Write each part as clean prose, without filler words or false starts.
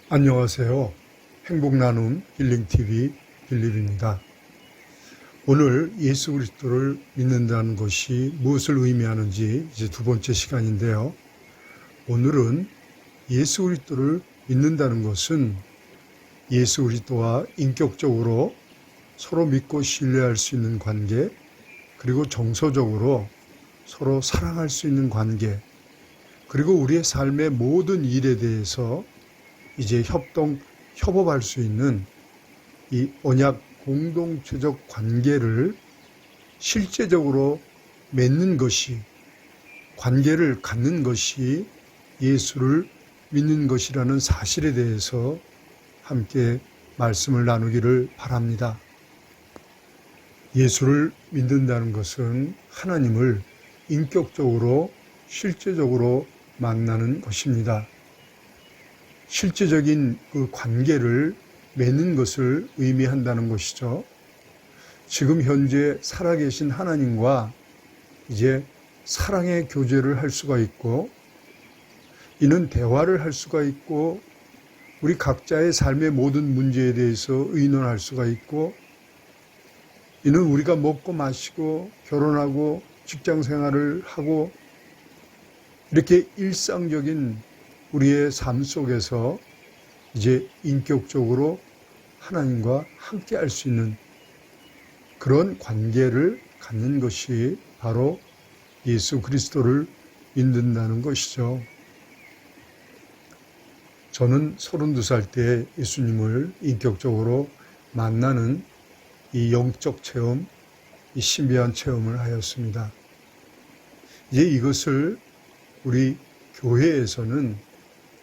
안녕하세요. 행복나눔 힐링TV 빌립입니다. 오늘 예수 그리스도를 믿는다는 것이 무엇을 의미하는지 이제 두 번째 시간인데요. 오늘은 예수 그리스도를 믿는다는 것은 예수 그리스도와 인격적으로 서로 믿고 신뢰할 수 있는 관계, 그리고 정서적으로 서로 사랑할 수 있는 관계, 그리고 우리의 삶의 모든 일에 대해서 이제 협업할 수 있는 이 언약 공동체적 관계를 실제적으로 맺는 것이, 관계를 갖는 것이 예수를 믿는 것이라는 사실에 대해서 함께 말씀을 나누기를 바랍니다. 예수를 믿는다는 것은 하나님을 인격적으로, 실제적으로 만나는 것입니다. 실제적인 그 관계를 맺는 것을 의미한다는 것이죠. 지금 현재 살아계신 하나님과 이제 사랑의 교제를 할 수가 있고, 이는 대화를 할 수가 있고, 우리 각자의 삶의 모든 문제에 대해서 의논할 수가 있고, 이는 우리가 먹고 마시고 결혼하고 직장 생활을 하고 이렇게 일상적인 우리의 삶 속에서 이제 인격적으로 하나님과 함께 할 수 있는 그런 관계를 갖는 것이 바로 예수 그리스도를 믿는다는 것이죠. 저는 32살 때 예수님을 인격적으로 만나는 이 영적 체험, 이 신비한 체험을 하였습니다. 이제 이것을 우리 교회에서는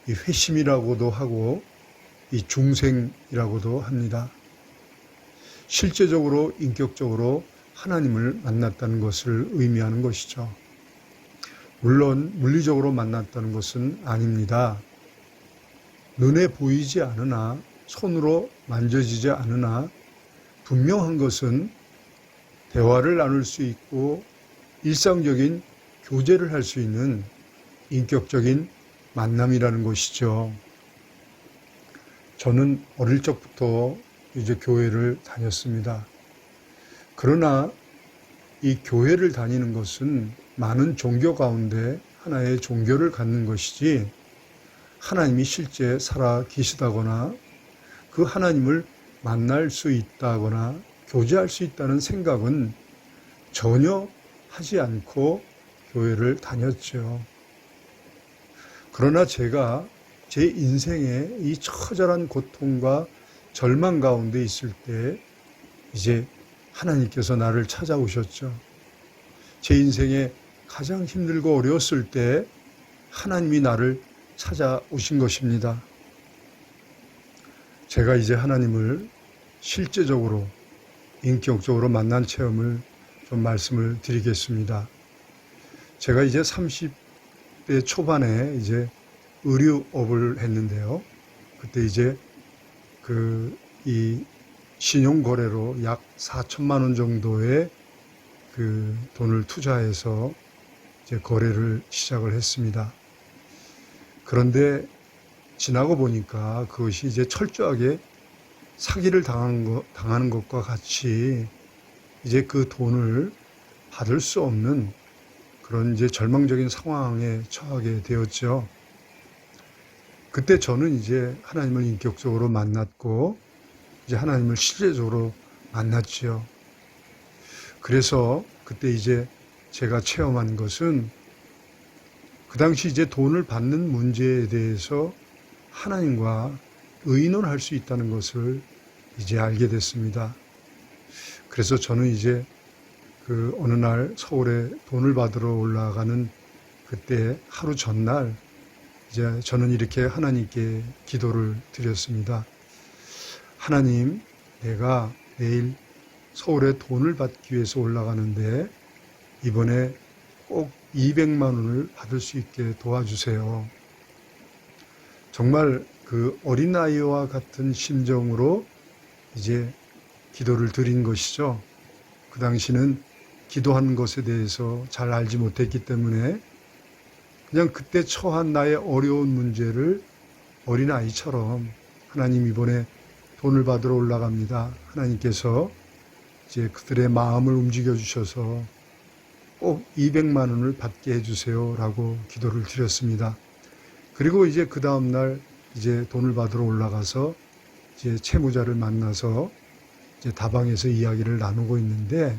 이 회심이라고도 하고 이 중생이라고도 합니다. 실제적으로 인격적으로 하나님을 만났다는 것을 의미하는 것이죠. 물론 물리적으로 만났다는 것은 아닙니다. 눈에 보이지 않으나 손으로 만져지지 않으나 분명한 것은 대화를 나눌 수 있고 일상적인 교제를 할 수 있는 인격적인 만남이라는 것이죠. 저는 어릴 적부터 이제 교회를 다녔습니다. 그러나 이 교회를 다니는 것은 많은 종교 가운데 하나의 종교를 갖는 것이지, 하나님이 실제 살아 계시다거나 그 하나님을 만날 수 있다거나 교제할 수 있다는 생각은 전혀 하지 않고 교회를 다녔죠. 그러나 제가 제 인생의 이 처절한 고통과 절망 가운데 있을 때 이제 하나님께서 나를 찾아오셨죠. 제 인생에 가장 힘들고 어려웠을 때 하나님이 나를 찾아오신 것입니다. 제가 이제 하나님을 실제적으로 인격적으로 만난 체험을 좀 말씀을 드리겠습니다. 제가 이제 30대 초반에 이제 의류업을 했는데요. 그때 이제 이 신용거래로 약 4천만 원 정도의 그 돈을 투자해서 이제 거래를 시작을 했습니다. 그런데 지나고 보니까 그것이 이제 철저하게 사기를 당하는 것과 같이 이제 그 돈을 받을 수 없는 그런 이제 절망적인 상황에 처하게 되었죠. 그때 저는 이제 하나님을 인격적으로 만났고 이제 하나님을 실제적으로 만났지요. 그래서 그때 이제 제가 체험한 것은 그 당시 이제 돈을 받는 문제에 대해서 하나님과 의논할 수 있다는 것을 이제 알게 됐습니다. 그래서 저는 이제 어느 날 서울에 돈을 받으러 올라가는 그때 하루 전날 이제 저는 이렇게 하나님께 기도를 드렸습니다. 하나님, 내가 내일 서울에 돈을 받기 위해서 올라가는데 이번에 꼭 200만 원을 받을 수 있게 도와주세요. 정말 그 어린아이와 같은 심정으로 이제 기도를 드린 것이죠. 그 당시는 기도하는 것에 대해서 잘 알지 못했기 때문에 그냥 그때 처한 나의 어려운 문제를 어린아이처럼 하나님 이번에 돈을 받으러 올라갑니다. 하나님께서 이제 그들의 마음을 움직여 주셔서 꼭 200만 원을 받게 해주세요 라고 기도를 드렸습니다. 그리고 이제 그 다음날 이제 돈을 받으러 올라가서 이제 채무자를 만나서 이제 다방에서 이야기를 나누고 있는데,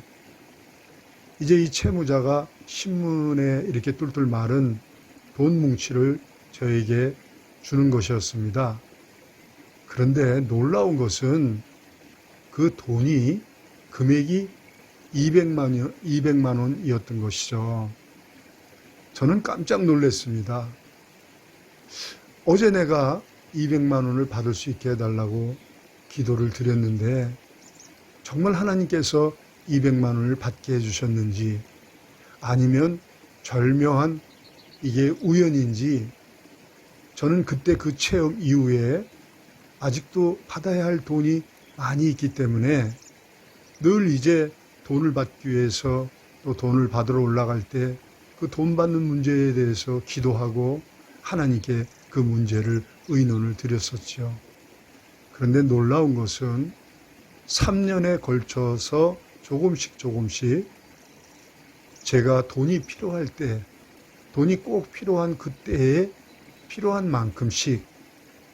이제 이 채무자가 신문에 이렇게 뚫뚫 마른 돈 뭉치를 저에게 주는 것이었습니다. 그런데 놀라운 것은 그 돈이 금액이 200만 원이었던 것이죠. 저는 깜짝 놀랐습니다. 어제 내가 200만 원을 받을 수 있게 해달라고 기도를 드렸는데 정말 하나님께서 200만 원을 받게 해주셨는지, 아니면 절묘한 이게 우연인지, 저는 그때 그 체험 이후에 아직도 받아야 할 돈이 많이 있기 때문에 늘 이제 돈을 받기 위해서 또 돈을 받으러 올라갈 때 그 돈 받는 문제에 대해서 기도하고 하나님께 그 문제를 의논을 드렸었죠. 그런데 놀라운 것은 3년에 걸쳐서 조금씩 제가 돈이 필요할 때, 돈이 꼭 필요한 그때에 필요한 만큼씩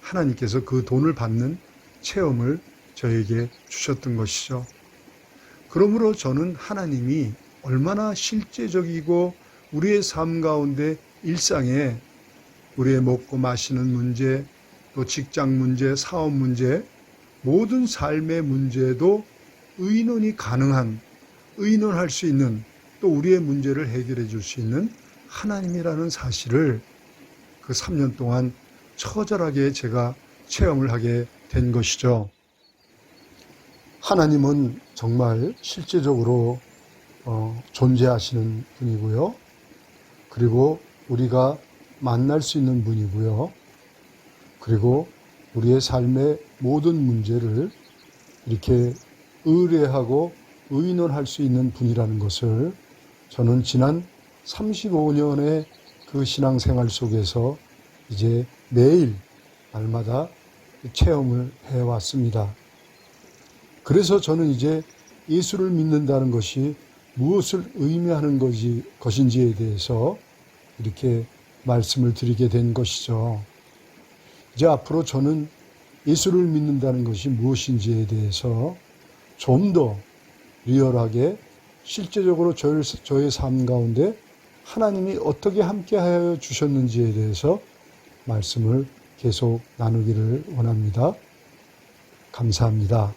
하나님께서 그 돈을 받는 체험을 저에게 주셨던 것이죠. 그러므로 저는 하나님이 얼마나 실제적이고 우리의 삶 가운데 일상에 우리의 먹고 마시는 문제, 또 직장 문제, 사업 문제, 모든 삶의 문제도 의논이 가능한, 의논할 수 있는, 또 우리의 문제를 해결해 줄 수 있는 하나님이라는 사실을 그 3년 동안 처절하게 제가 체험을 하게 된 것이죠. 하나님은 정말 실제적으로 존재하시는 분이고요. 그리고 우리가 만날 수 있는 분이고요. 그리고 우리의 삶의 모든 문제를 이렇게 의뢰하고 의논할 수 있는 분이라는 것을 저는 지난 35년의 그 신앙생활 속에서 이제 매일 날마다 체험을 해왔습니다. 그래서 저는 이제 예수를 믿는다는 것이 무엇을 의미하는 것인지에 대해서 이렇게 말씀을 드리게 된 것이죠. 이제 앞으로 저는 예수를 믿는다는 것이 무엇인지에 대해서 좀 더 리얼하게 실제적으로 저의 삶 가운데 하나님이 어떻게 함께하여 주셨는지에 대해서 말씀을 계속 나누기를 원합니다. 감사합니다.